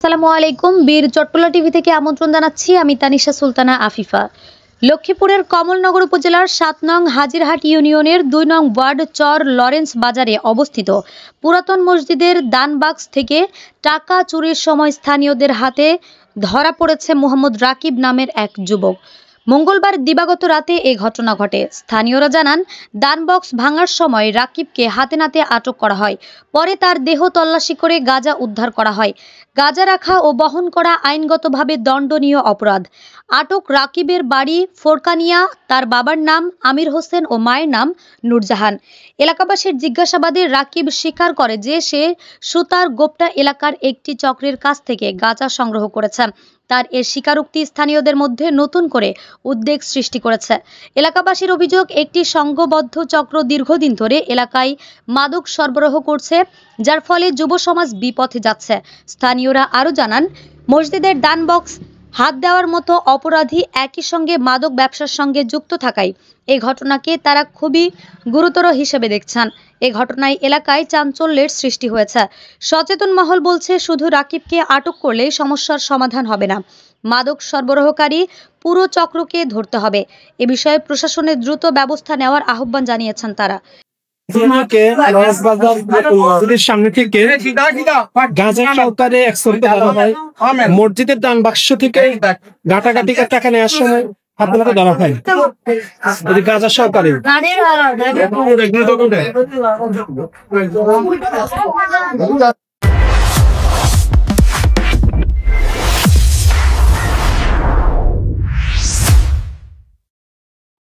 আসসালামু আলাইকুম। বীর চট্টলা টিভি থেকে আমন্ত্রণ জানাচ্ছি আমি তানিশা সুলতানা আফিফা। লক্ষ্মীপুরের কমলনগর উপজেলার ৭ নং হাজিরহাট ইউনিয়নের ২ নং ওয়ার্ড চর লরেন্স বাজারে অবস্থিত পুরাতন মসজিদের দান বাক্স থেকে টাকা চুরির সময় স্থানীয়দের হাতে ধরা পড়েছে মোহাম্মদ রাকিব নামের এক যুবক। মঙ্গলবার দিবাগত রাতে এই ঘটনা ঘটে। স্থানীয়রা জানান, দান বক্স ভাঙার সময় রাকিবকে হাতে নাতে আটক করা হয়। পরে তার দেহ তল্লাশি করে গাঁজা উদ্ধার করা হয়। গাঁজা রাখা ও বহন করা আইনগতভাবে দণ্ডনীয় অপরাধ। আটক রাকিবের বাড়ি ফোরকানিয়া, তার বাবার নাম আমির হোসেন ও মায়ের নাম নূরজাহান। এলাকাবাসীর জিজ্ঞাসাবাদে রাকিব স্বীকার করে যে সে সুতার গোপটা এলাকার একটি চক্রের কাছ থেকে গাঁজা সংগ্রহ করেছে। তার এ স্বীকারোক্তি স্থানীয়দের মধ্যে নতুন করে উদ্বেগ সৃষ্টি করেছে। এলাকাবাসীর অভিযোগ, একটি সংঘবদ্ধ চক্র দীর্ঘদিন ধরে এলাকায় মাদক সরবরাহ করছে, যার ফলে যুব সমাজ বিপথে যাচ্ছে। স্থানীয়রা আরও জানান, মসজিদের দান বক্স হাত দেওয়ার মতো অপরাধী একই সঙ্গে মাদক ব্যবসার সঙ্গে যুক্ত থাকায় এই ঘটনাকে তারা খুবই গুরুতর হিসেবে দেখছেন। এ ঘটনায় এলাকায় চাঞ্চল্যের সৃষ্টি হয়েছে। সচেতন মহল বলছে, শুধু রাকিবকে আটক করলেই সমস্যার সমাধান হবে না, মাদক সরবরাহকারী পুরো চক্রকে ধরতে হবে। এ বিষয়ে প্রশাসনের দ্রুত ব্যবস্থা নেওয়ার আহ্বান জানিয়েছেন তারা। সামনে থেকে গাঁজা সহকারে মসজিদের দান বাক্স থেকে গাঁটাগাটি টাকা নেওয়ার সময় হাতে হাতে ধরা হয় গাঁজা সহকারে।